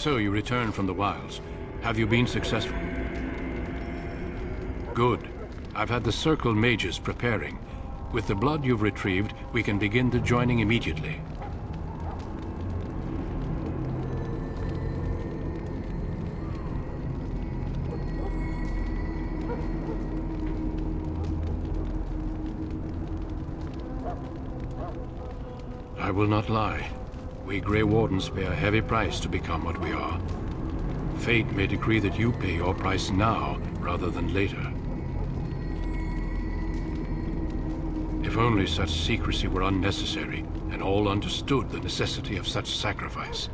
So you returned from the wilds. Have you been successful? Good. I've had the Circle mages preparing. With the blood you've retrieved, we can begin the joining immediately. I will not lie. We Grey Wardens pay a heavy price to become what we are. Fate may decree that you pay your price now, rather than later. If only such secrecy were unnecessary, and all understood the necessity of such sacrifice.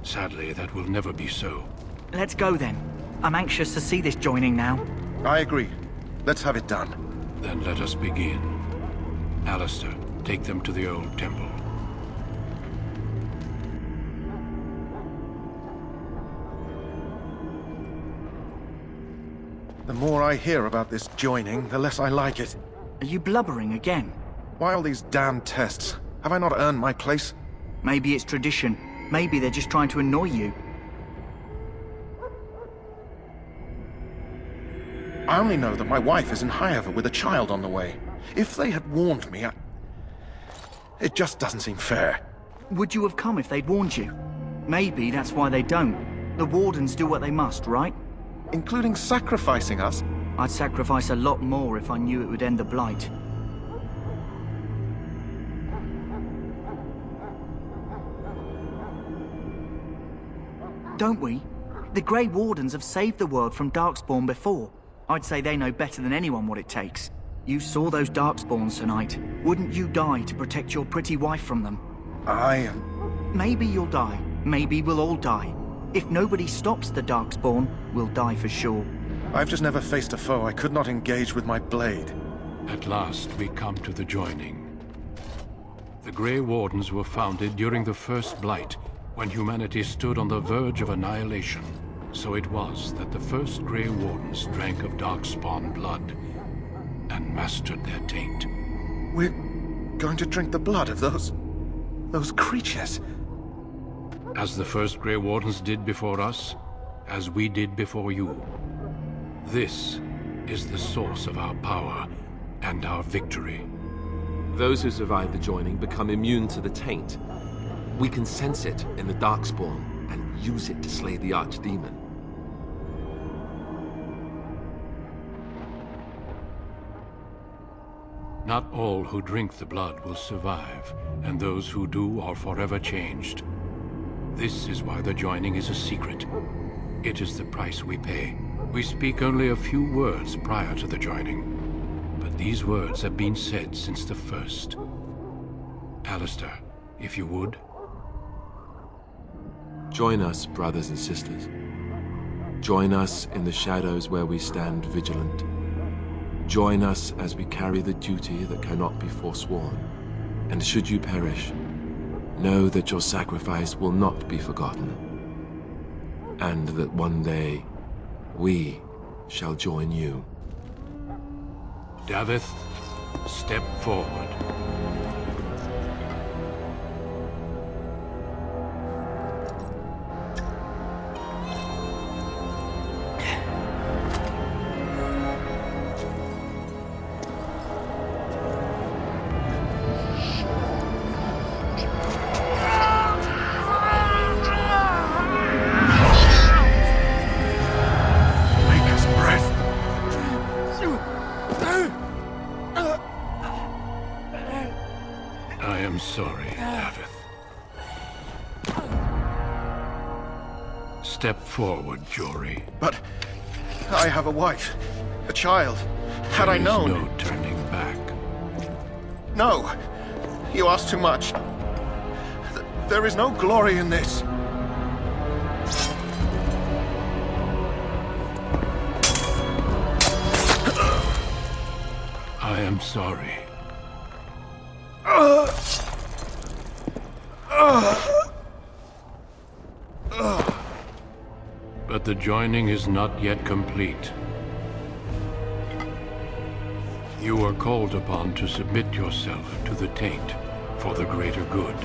Sadly, that will never be so. Let's go then. I'm anxious to see this joining now. I agree. Let's have it done. Then let us begin. Alistair, take them to the old temple. The more I hear about this joining, the less I like it. Are you blubbering again? Why all these damn tests? Have I not earned my place? Maybe it's tradition. Maybe they're just trying to annoy you. I only know that my wife is in Highever with a child on the way. If they had warned me, it just doesn't seem fair. Would you have come if they'd warned you? Maybe that's why they don't. The Wardens do what they must, right? Including sacrificing us? I'd sacrifice a lot more if I knew it would end the Blight. Don't we? The Grey Wardens have saved the world from Darkspawn before. I'd say they know better than anyone what it takes. You saw those Darkspawns tonight. Wouldn't you die to protect your pretty wife from them? Maybe you'll die. Maybe we'll all die. If nobody stops the Darkspawn, we'll die for sure. I've just never faced a foe I could not engage with my blade. At last, we come to the joining. The Grey Wardens were founded during the First Blight, when humanity stood on the verge of annihilation. So it was that the first Grey Wardens drank of Darkspawn blood and mastered their taint. We're going to drink the blood of those creatures. As the first Grey Wardens did before us, as we did before you. This is the source of our power and our victory. Those who survive the joining become immune to the taint. We can sense it in the Darkspawn and use it to slay the Archdemon. Not all who drink the blood will survive, and those who do are forever changed. This is why the joining is a secret. It is the price we pay. We speak only a few words prior to the joining, but these words have been said since the first. Alistair, if you would. Join us, brothers and sisters. Join us in the shadows where we stand vigilant. Join us as we carry the duty that cannot be forsworn. And should you perish, know that your sacrifice will not be forgotten. And that one day, we shall join you. Davith, step forward. I am sorry, Davith. Step forward, Jory. But I have a wife, a child. Had I known... There is no turning back. No! You ask too much. There is no glory in this. I am sorry. But the joining is not yet complete. You are called upon to submit yourself to the taint for the greater good.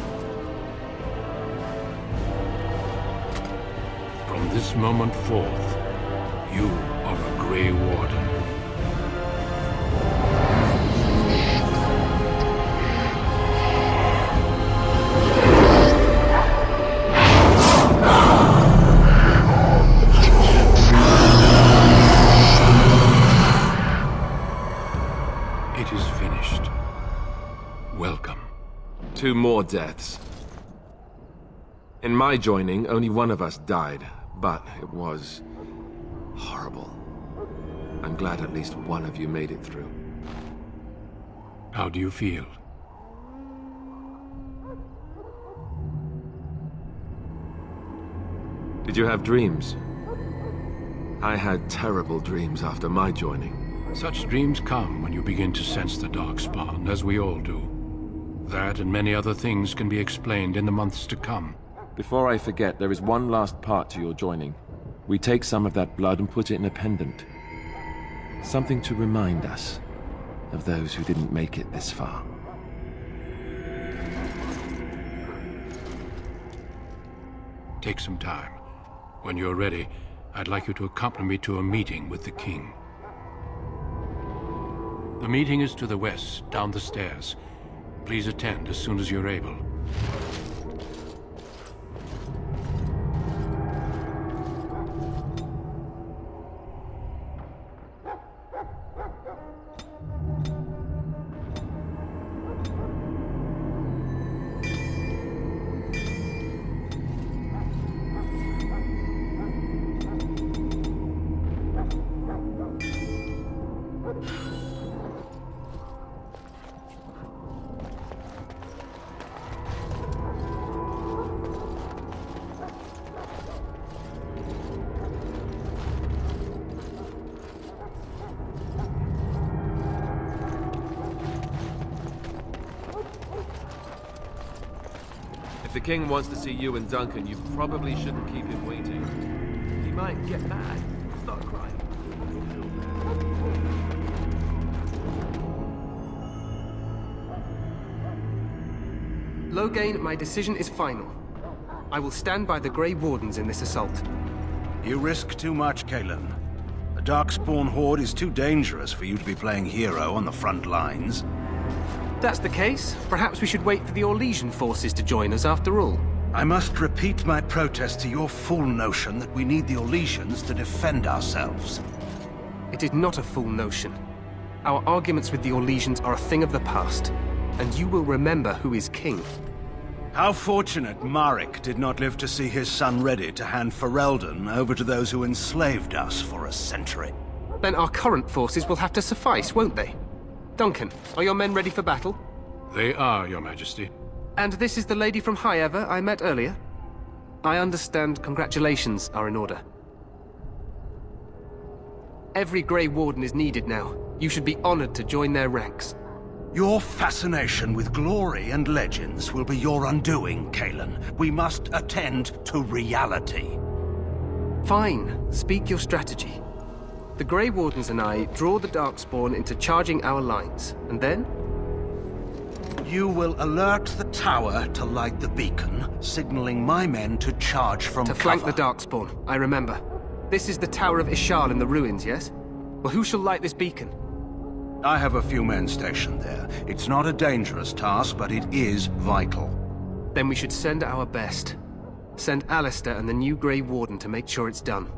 this moment forth, you are a Grey Warden. It is finished. Welcome. 2 more deaths. In my joining, only one of us died, but it was horrible. I'm glad at least one of you made it through. How do you feel? Did you have dreams? I had terrible dreams after my joining. Such dreams come when you begin to sense the Darkspawn, as we all do. That and many other things can be explained in the months to come. Before I forget, there is one last part to your joining. We take some of that blood and put it in a pendant. Something to remind us of those who didn't make it this far. Take some time. When you're ready, I'd like you to accompany me to a meeting with the king. The meeting is to the west, down the stairs. Please attend as soon as you're able. If the king wants to see you and Duncan, you probably shouldn't keep him waiting. He might get mad, start crying. Loghain, my decision is final. I will stand by the Grey Wardens in this assault. You risk too much, Cailan. The Darkspawn Horde is too dangerous for you to be playing hero on the front lines. If that's the case, perhaps we should wait for the Orlesian forces to join us after all. I must repeat my protest to your fool notion that we need the Orlesians to defend ourselves. It is not a fool notion. Our arguments with the Orlesians are a thing of the past, and you will remember who is king. How fortunate Marek did not live to see his son ready to hand Ferelden over to those who enslaved us for a century. Then our current forces will have to suffice, won't they? Duncan, are your men ready for battle? They are, Your Majesty. And this is the lady from High Ever I met earlier? I understand congratulations are in order. Every Grey Warden is needed now. You should be honored to join their ranks. Your fascination with glory and legends will be your undoing, Cailan. We must attend to reality. Fine. Speak your strategy. The Grey Wardens and I draw the Darkspawn into charging our lines, and then? You will alert the tower to light the beacon, signaling my men to charge from To cover. flank the Darkspawn, I remember. This is the Tower of Ishal in the ruins, yes? Well, who shall light this beacon? I have a few men stationed there. It's not a dangerous task, but it is vital. Then we should send our best. Send Alistair and the new Grey Warden to make sure it's done.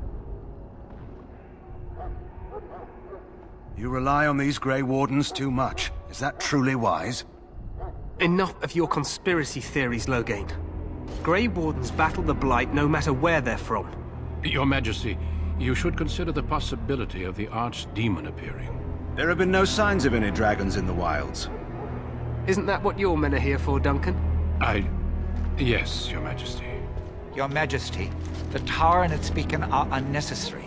You rely on these Grey Wardens too much. Is that truly wise? Enough of your conspiracy theories, Loghain. Grey Wardens battle the Blight no matter where they're from. Your Majesty, you should consider the possibility of the Archdemon appearing. There have been no signs of any dragons in the wilds. Isn't that what your men are here for, Duncan? Yes, Your Majesty. Your Majesty, the tower and its beacon are unnecessary.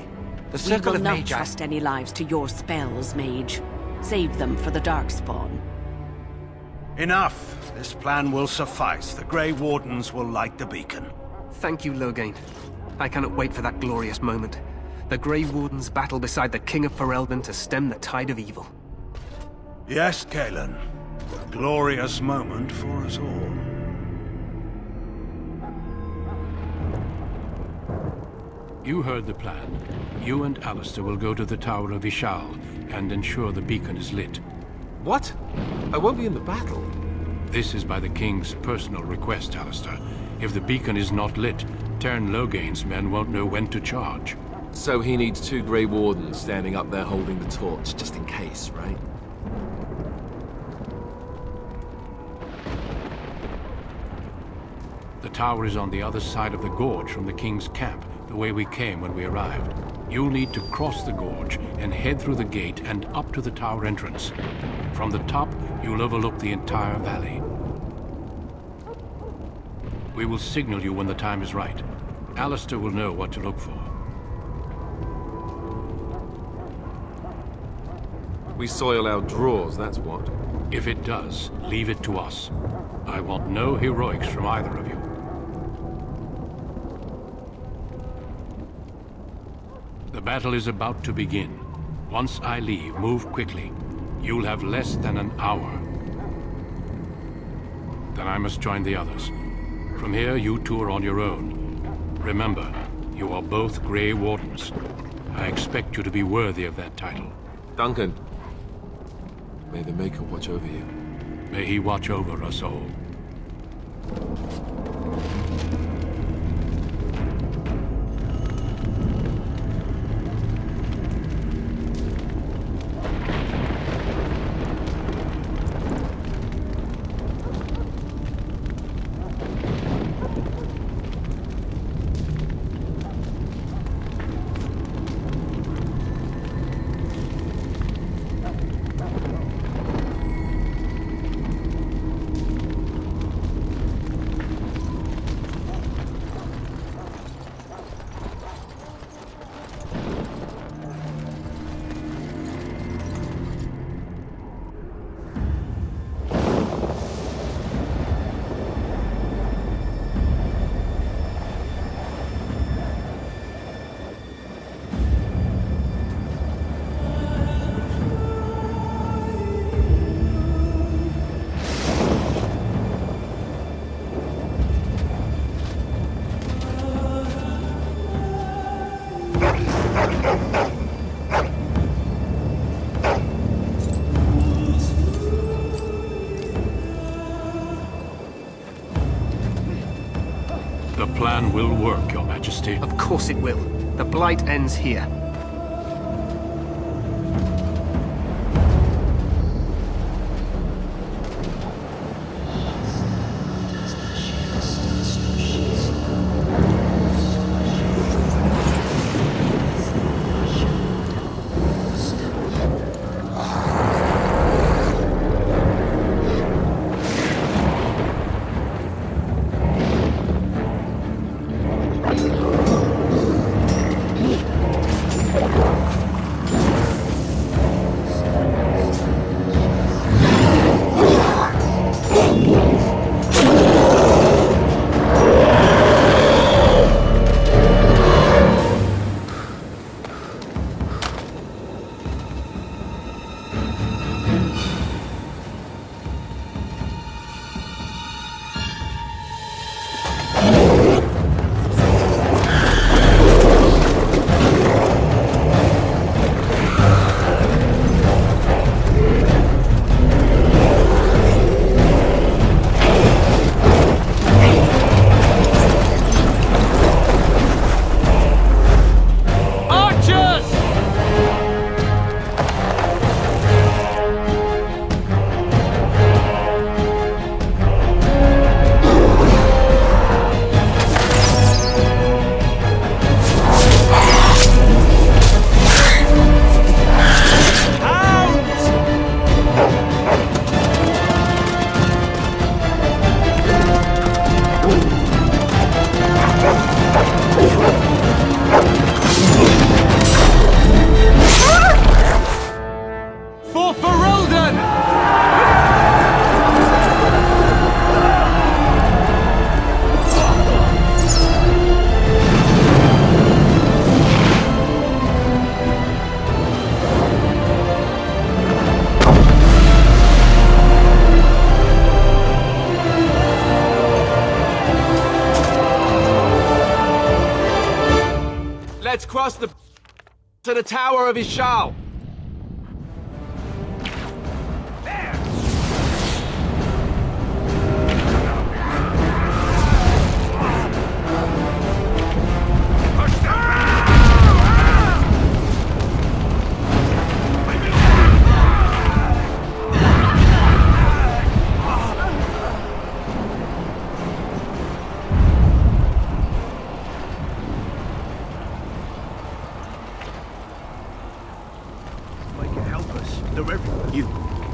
The We Circle will of not Magi... trust any lives to your spells, Mage. Save them for the Darkspawn. Enough! This plan will suffice. The Grey Wardens will light the beacon. Thank you, Loghain. I cannot wait for that glorious moment. The Grey Wardens battle beside the King of Ferelden to stem the tide of evil. Yes, Cailan. A glorious moment for us all. You heard the plan. You and Alistair will go to the Tower of Ishal and ensure the beacon is lit. What? I won't be in the battle. This is by the King's personal request, Alistair. If the beacon is not lit, Tern Logain's men won't know when to charge. So he needs 2 Grey Wardens standing up there holding the torch, just in case, right? The tower is on the other side of the gorge from the King's camp, the way we came when we arrived. You'll need to cross the gorge and head through the gate and up to the tower entrance. From the top, you'll overlook the entire valley. We will signal you when the time is right. Alistair will know what to look for. We soil our drawers, that's what. If it does, leave it to us. I want no heroics from either of you. The battle is about to begin. Once I leave, move quickly. You'll have less than an hour. Then I must join the others. From here, you two are on your own. Remember, you are both Grey Wardens. I expect you to be worthy of that title. Duncan, may the Maker watch over you. May he watch over us all. The plan will work, Your Majesty. Of course it will. The Blight ends here. Let's cross the to the Tower of Ishal.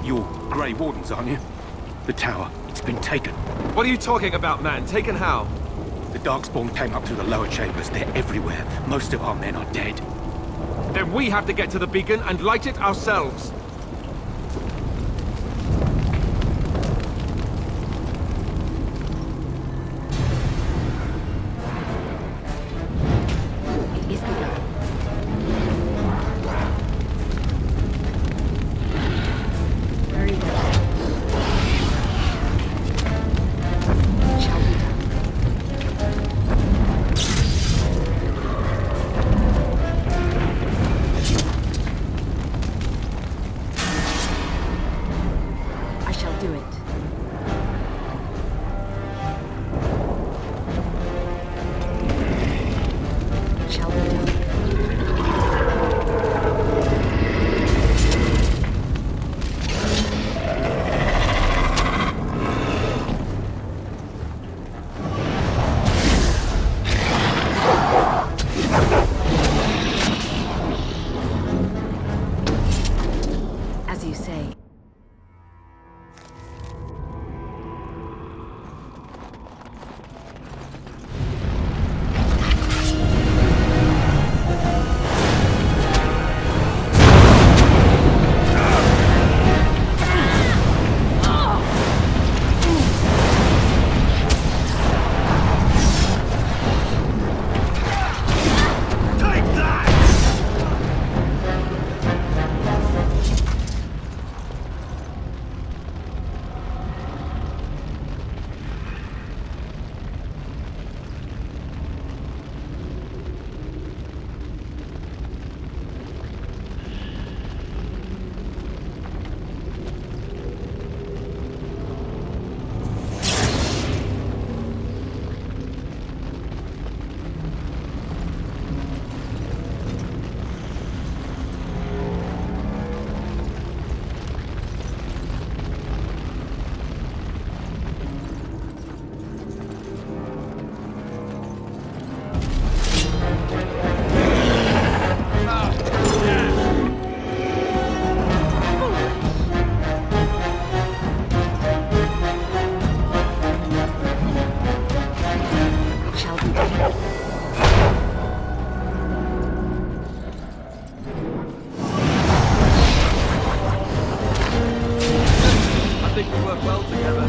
You're Grey Wardens, aren't you? The tower, it's been taken. What are you talking about, man? Taken how? The Darkspawn came up through the lower chambers. They're everywhere. Most of our men are dead. Then we have to get to the beacon and light it ourselves. It is begun. Very well. Shall be done. I shall do it. Shall be done. As you say. Shall be done. I think we work well together.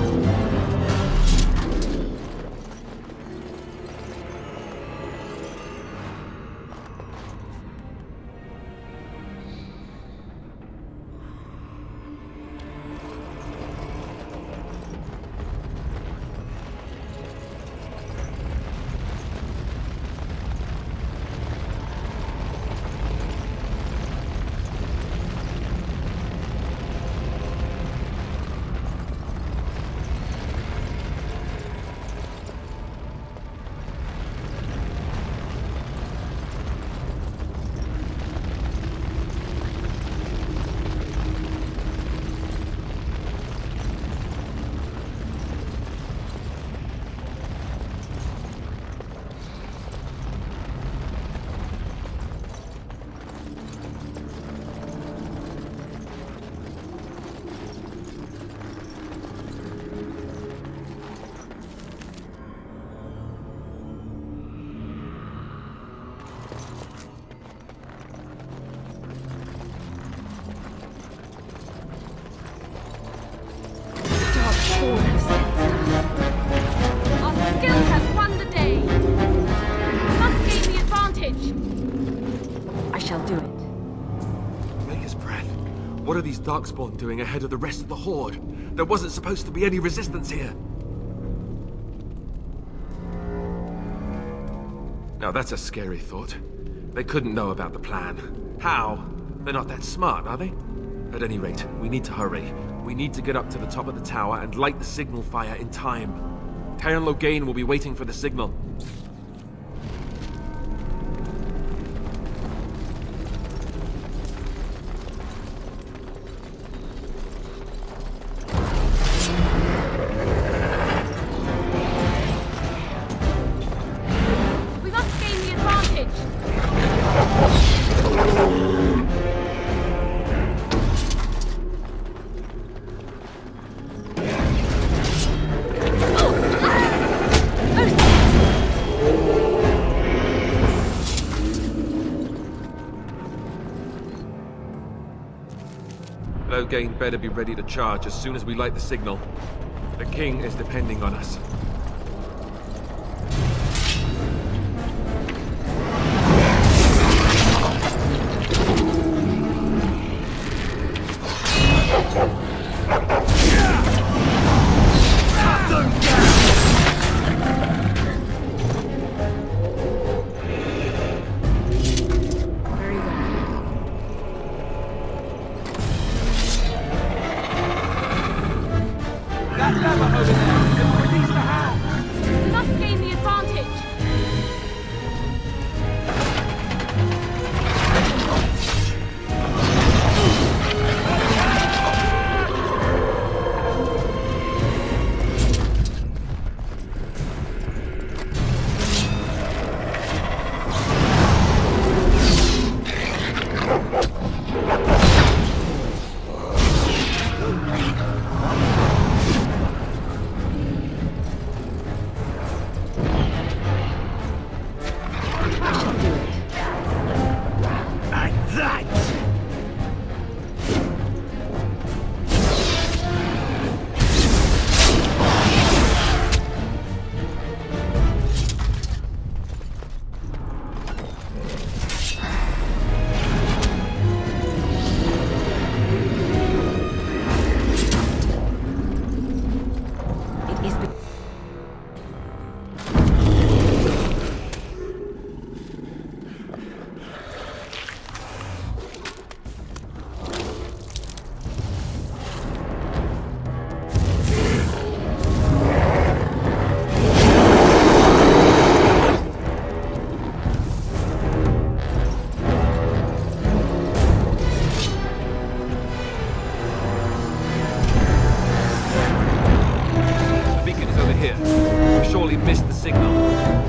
Darkspawn have sensed us. Our skill has won the day. We must gain the advantage. I shall do it. Maker's breath. What are these Darkspawn doing ahead of the rest of the Horde? There wasn't supposed to be any resistance here. Now that's a scary thought. They couldn't know about the plan. How? They're not that smart, are they? At any rate, we need to hurry. We need to get up to the top of the tower and light the signal fire in time. Taron Loghain will be waiting for the signal. We must gain the advantage. Loghain better be ready to charge as soon as we light the signal. The king is depending on us. We must gain the advantage.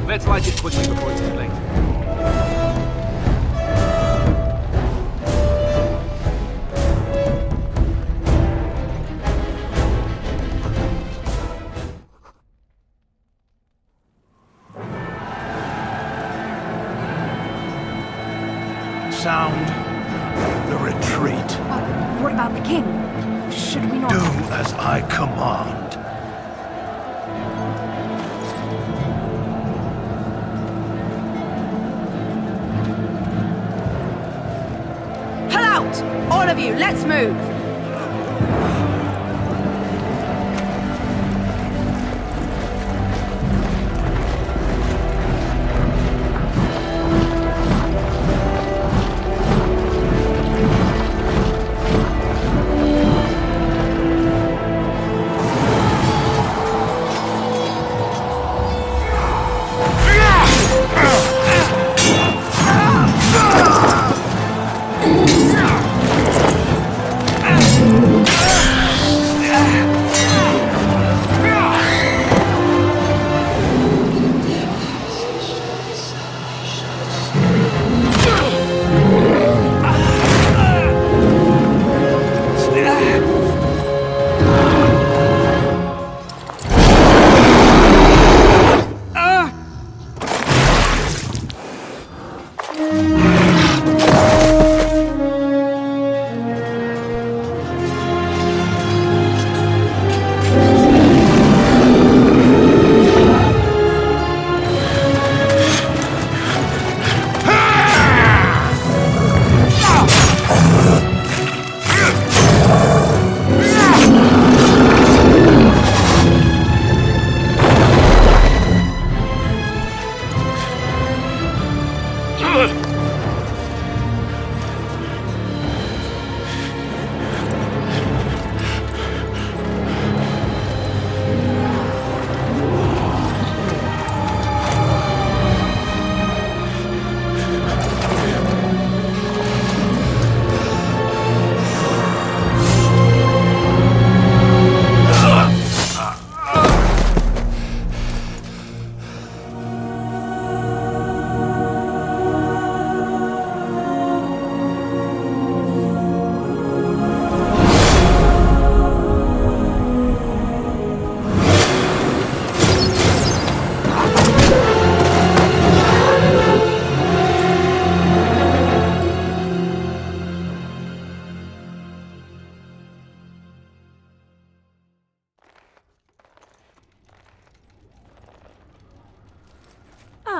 Let's light it quickly before it's too late. Sound the retreat. What about the king? Should we not... Do as I command. Pull out! All of you, let's move!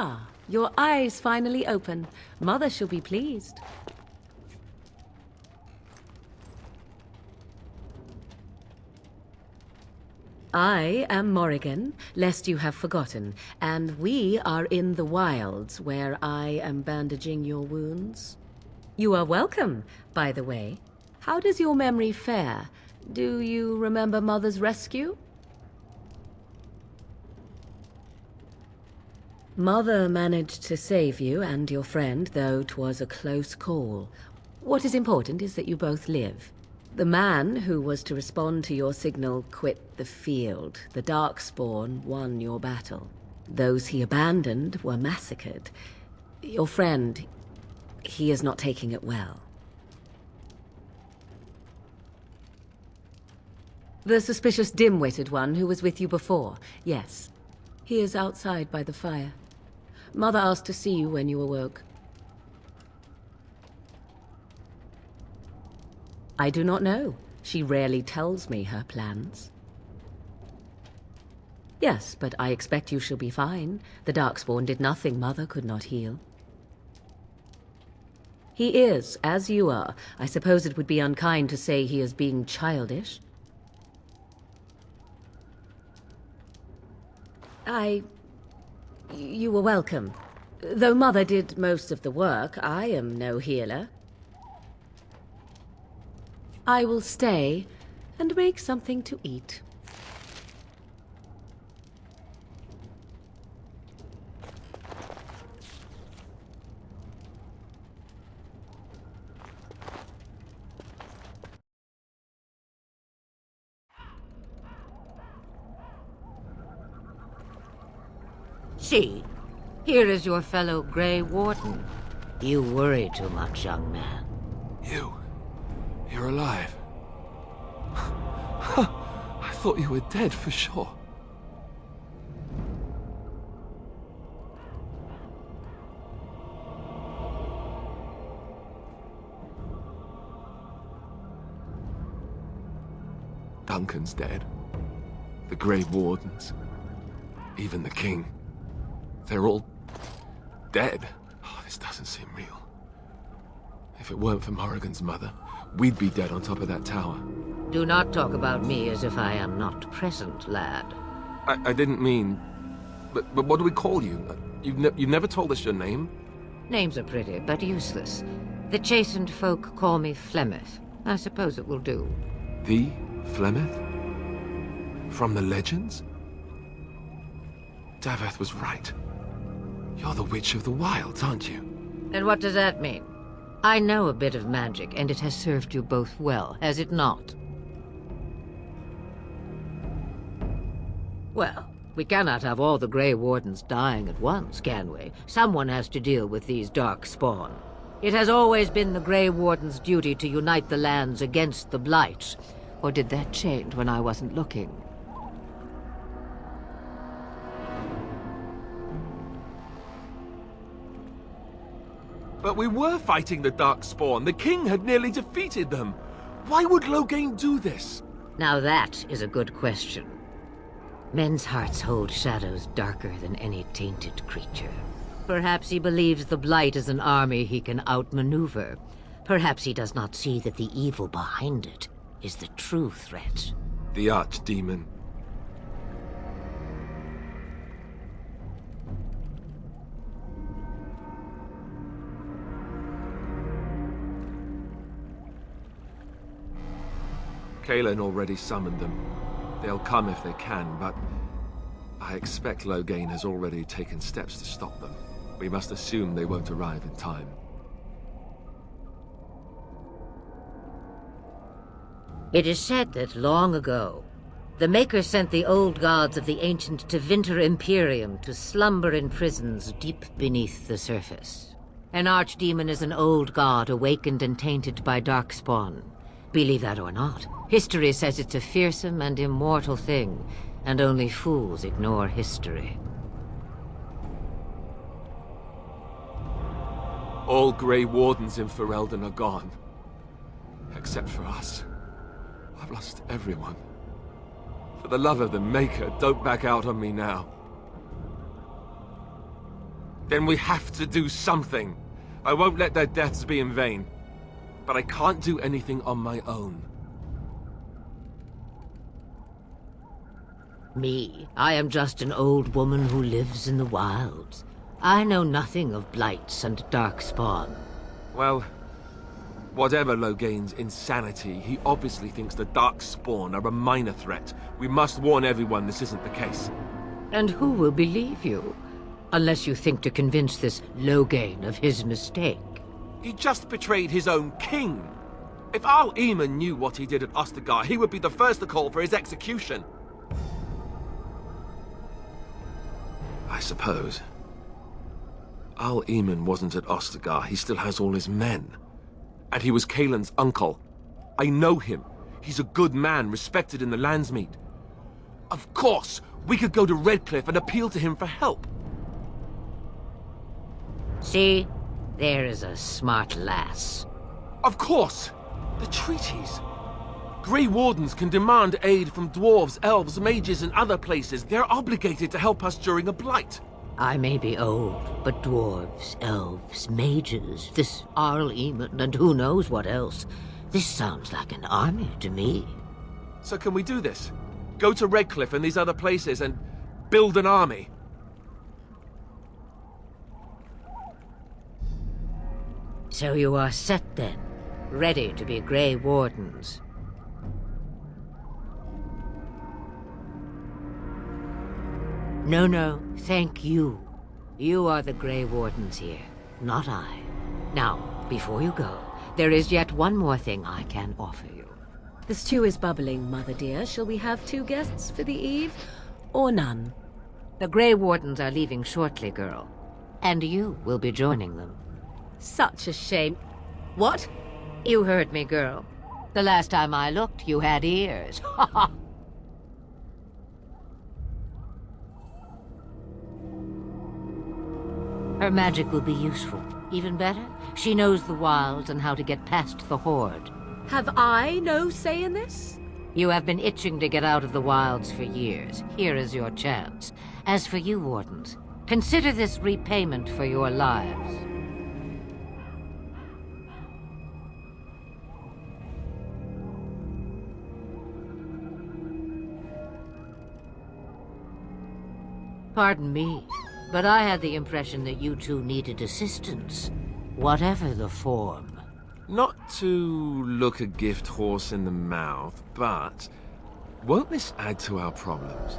Ah, your eyes finally open. Mother shall be pleased. I am Morrigan, lest you have forgotten, and we are in the wilds where I am bandaging your wounds. You are welcome, by the way. How does your memory fare? Do you remember Mother's rescue? Mother managed to save you and your friend, though 'twas a close call. What is important is that you both live. The man who was to respond to your signal quit the field. The Darkspawn won your battle. Those he abandoned were massacred. Your friend, he is not taking it well. The suspicious dim-witted one who was with you before, yes. He is outside by the fire. Mother asked to see you when you awoke. I do not know. She rarely tells me her plans. Yes, but I expect you shall be fine. The Darkspawn did nothing Mother could not heal. He is, as you are. I suppose it would be unkind to say he is being childish. You were welcome. Though Mother did most of the work, I am no healer. I will stay and make something to eat. See, here is your fellow Grey Warden. You worry too much, young man. You're alive. I thought you were dead for sure. Duncan's dead. The Grey Wardens. Even the King. They're all dead. Oh, this doesn't seem real. If it weren't for Morrigan's mother, we'd be dead on top of that tower. Do not talk about me as if I am not present, lad. I didn't mean... But what do we call you? You've never told us your name? Names are pretty, but useless. The chastened folk call me Flemeth. I suppose it will do. The Flemeth? From the legends? Daveth was right. You're the Witch of the Wilds, aren't you? And what does that mean? I know a bit of magic, and it has served you both well, has it not? Well, we cannot have all the Grey Wardens dying at once, can we? Someone has to deal with these Darkspawn. It has always been the Grey Warden's duty to unite the lands against the Blight. Or did that change when I wasn't looking? But we were fighting the Darkspawn. The King had nearly defeated them. Why would Loghain do this? Now that is a good question. Men's hearts hold shadows darker than any tainted creature. Perhaps he believes the Blight is an army he can outmaneuver. Perhaps he does not see that the evil behind it is the true threat. The Archdemon. Kaelin already summoned them. They'll come if they can, but I expect Loghain has already taken steps to stop them. We must assume they won't arrive in time. It is said that long ago, the Maker sent the old gods of the ancient Tevinter Imperium to slumber in prisons deep beneath the surface. An archdemon is an old god awakened and tainted by Darkspawn. Believe that or not, history says it's a fearsome and immortal thing, and only fools ignore history. All Grey Wardens in Ferelden are gone. Except for us. I've lost everyone. For the love of the Maker, don't back out on me now. Then we have to do something. I won't let their deaths be in vain. But I can't do anything on my own. Me? I am just an old woman who lives in the wilds. I know nothing of blights and darkspawn. Well, whatever Loghain's insanity, he obviously thinks the Darkspawn are a minor threat. We must warn everyone this isn't the case. And who will believe you? Unless you think to convince this Loghain of his mistake. He just betrayed his own king. If Al Eamon knew what he did at Ostagar, he would be the first to call for his execution. I suppose. Al Eamon wasn't at Ostagar. He still has all his men. And he was Kaelin's uncle. I know him. He's a good man, respected in the Landsmeet. Of course, we could go to Redcliffe and appeal to him for help. See? There is a smart lass. Of course! The treaties. Grey Wardens can demand aid from dwarves, elves, mages, and other places. They're obligated to help us during a blight. I may be old, but dwarves, elves, mages, this Arl Eamon, and who knows what else. This sounds like an army to me. So can we do this? Go to Redcliffe and these other places and build an army? So you are set then, ready to be Grey Wardens. No, thank you. You are the Grey Wardens here, not I. Now, before you go, there is yet one more thing I can offer you. The stew is bubbling, Mother dear. Shall we have 2 guests for the eve, or none? The Grey Wardens are leaving shortly, girl. And you will be joining them. Such a shame. What? You heard me, girl. The last time I looked, you had ears. Ha ha! Her magic will be useful. Even better, she knows the wilds and how to get past the Horde. Have I no say in this? You have been itching to get out of the wilds for years. Here is your chance. As for you, Wardens, consider this repayment for your lives. Pardon me, but I had the impression that you two needed assistance, whatever the form. Not to look a gift horse in the mouth, but won't this add to our problems?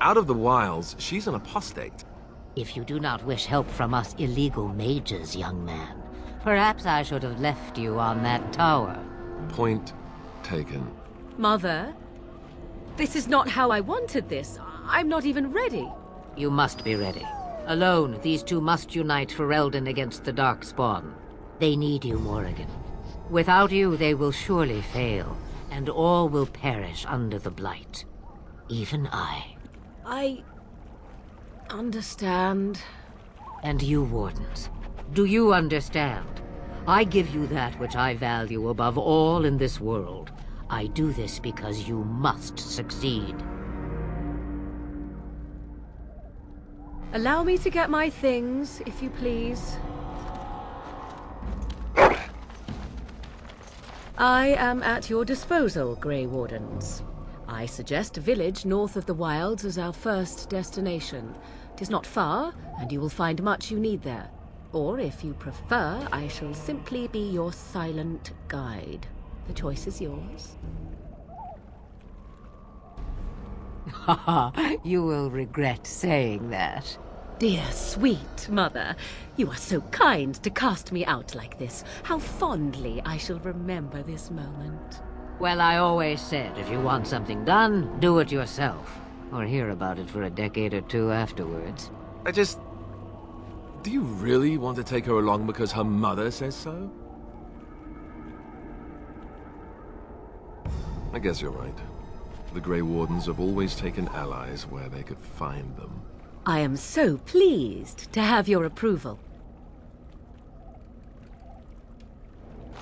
Out of the wilds, she's an apostate. If you do not wish help from us illegal mages, young man, perhaps I should have left you on that tower. Point taken. Mother, this is not how I wanted this. I'm not even ready. You must be ready. Alone, these two must unite Ferelden against the Darkspawn. They need you, Morrigan. Without you, they will surely fail, and all will perish under the Blight. Even I. I understand. And you, Wardens, do you understand? I give you that which I value above all in this world. I do this because you must succeed. Allow me to get my things, if you please. I am at your disposal, Grey Wardens. I suggest a village north of the wilds as our first destination. It is not far, and you will find much you need there. Or, if you prefer, I shall simply be your silent guide. The choice is yours. Haha, you will regret saying that. Dear, sweet mother, you are so kind to cast me out like this. How fondly I shall remember this moment. Well, I always said, if you want something done, do it yourself. Or hear about it for a decade or two afterwards. Do you really want to take her along because her mother says so? I guess you're right. The Grey Wardens have always taken allies where they could find them. I am so pleased to have your approval.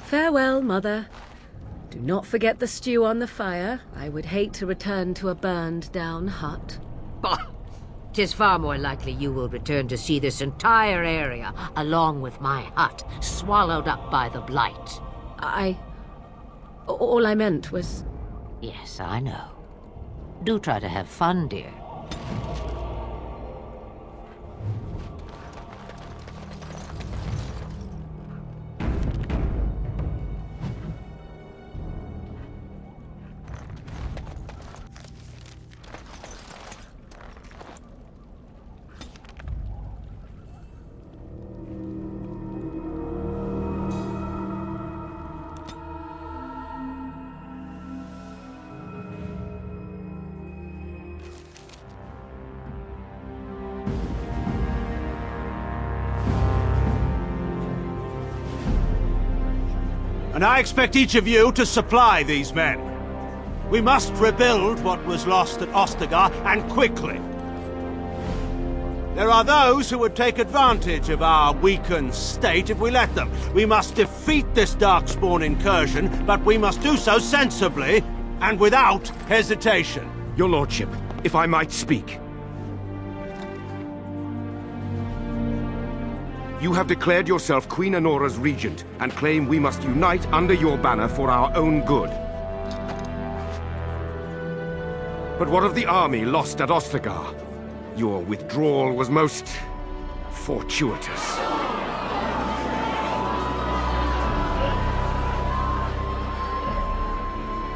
Farewell, Mother. Do not forget the stew on the fire. I would hate to return to a burned-down hut. Bah! 'Tis far more likely you will return to see this entire area, along with my hut, swallowed up by the Blight. All I meant was... Yes, I know. Do try to have fun, dear. And I expect each of you to supply these men. We must rebuild what was lost at Ostagar, and quickly. There are those who would take advantage of our weakened state if we let them. We must defeat this Darkspawn incursion, but we must do so sensibly and without hesitation. Your lordship, if I might speak. You have declared yourself Queen Honora's regent, and claim we must unite under your banner for our own good. But what of the army lost at Ostagar? Your withdrawal was most... fortuitous.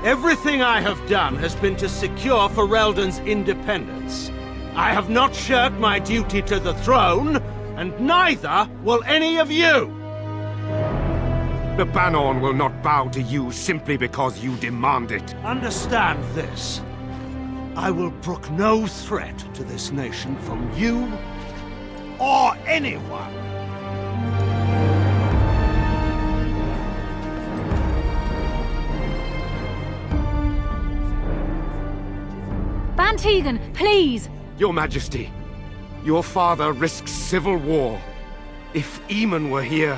Everything I have done has been to secure Ferelden's independence. I have not shirked my duty to the throne, and neither will any of you! The Banon will not bow to you simply because you demand it. Understand this. I will brook no threat to this nation from you or anyone. Van Tegan, please! Your Majesty, your father risks civil war. If Eamon were here...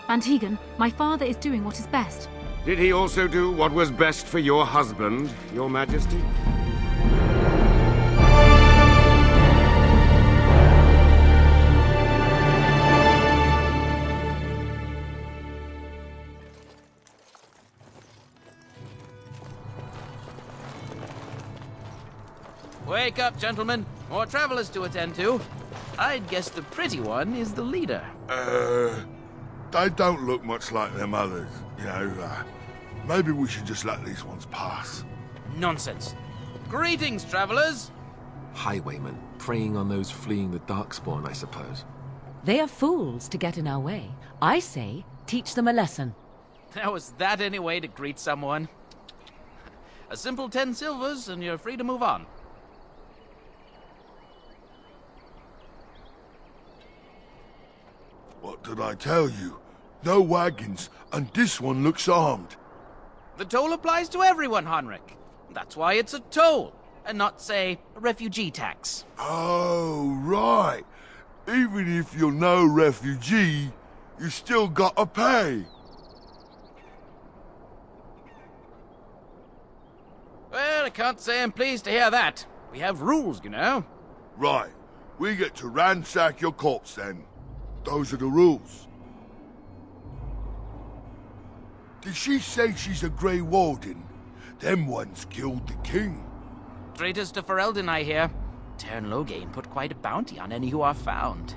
Van Tegan, my father is doing what is best. Did he also do what was best for your husband, your Majesty? Wake up, gentlemen. More travelers to attend to. I'd guess the pretty one is the leader. They don't look much like them others, you know. Maybe we should just let these ones pass. Nonsense. Greetings, travelers. Highwaymen, preying on those fleeing the Darkspawn, I suppose. They are fools to get in our way. I say, teach them a lesson. How is that any way to greet someone? A simple 10 silvers and you're free to move on. What did I tell you? No wagons, and this one looks armed. The toll applies to everyone, Henrik. That's why it's a toll, and not, say, a refugee tax. Oh, right. Even if you're no refugee, you still gotta pay. Well, I can't say I'm pleased to hear that. We have rules, you know. Right. We get to ransack your corpse, then. Those are the rules. Did she say she's a Grey Warden? Them ones killed the king. Traitors to Ferelden, I hear. Tern Loghain put quite a bounty on any who are found.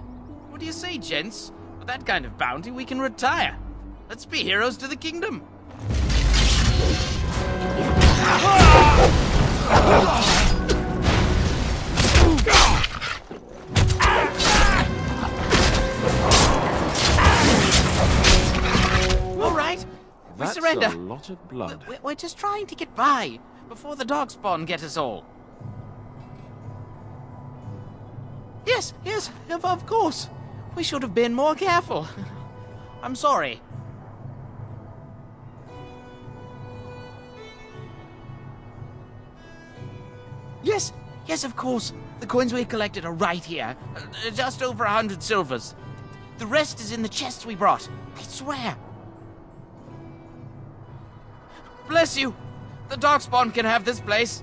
What do you say, gents? With that kind of bounty, we can retire. Let's be heroes to the kingdom. All right, we surrender. That's a lot of blood. We're just trying to get by before the Darkspawn get us all. Yes, of course. We should have been more careful. I'm sorry. Yes, of course. The coins we collected are right here. Just over 100 silvers. The rest is in the chests we brought. I swear. Bless you. The Darkspawn can have this place.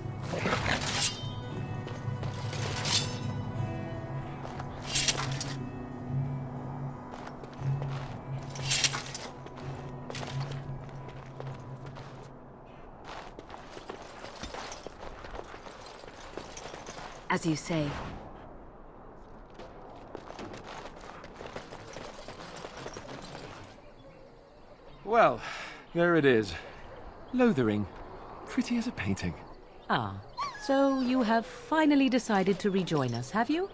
As you say. Well, there it is. Lothering. Pretty as a painting. Ah, so you have finally decided to rejoin us, have you?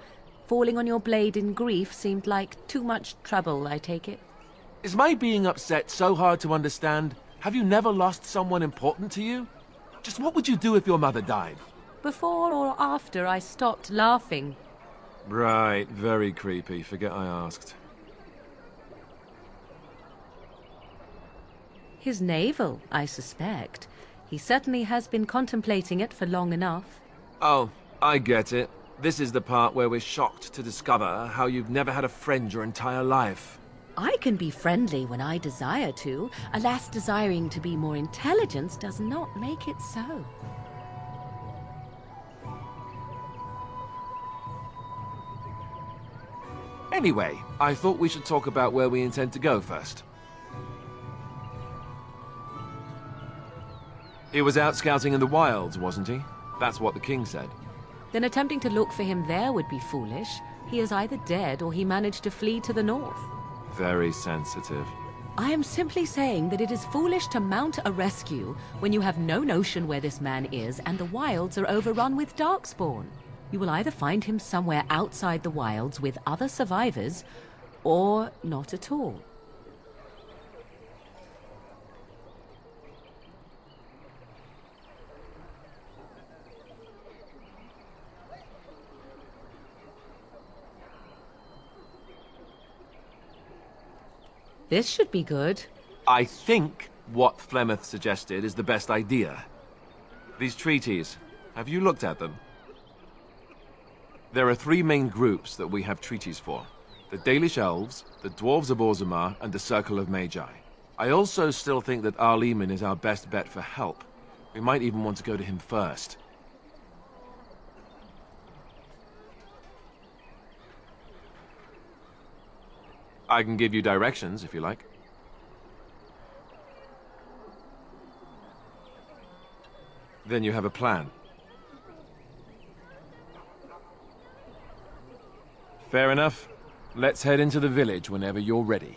Falling on your blade in grief seemed like too much trouble, I take it. Is my being upset so hard to understand? Have you never lost someone important to you? Just what would you do if your mother died? Before or after I stopped laughing? Right, very creepy. Forget I asked. His navel, I suspect. He certainly has been contemplating it for long enough. Oh, I get it. This is the part where we're shocked to discover how you've never had a friend your entire life. I can be friendly when I desire to. Alas, desiring to be more intelligent does not make it so. Anyway, I thought we should talk about where we intend to go first. He was out scouting in the wilds, wasn't he? That's what the king said. Then attempting to look for him there would be foolish. He is either dead or he managed to flee to the north. Very sensitive. I am simply saying that it is foolish to mount a rescue when you have no notion where this man is and the wilds are overrun with darkspawn. You will either find him somewhere outside the wilds with other survivors, or not at all. This should be good. I think what Flemeth suggested is the best idea. These treaties, have you looked at them? There are three main groups that we have treaties for. The Dalish Elves, the Dwarves of Orzammar, and the Circle of Magi. I also still think that Arleman is our best bet for help. We might even want to go to him first. I can give you directions, if you like. Then you have a plan. Fair enough. Let's head into the village whenever you're ready.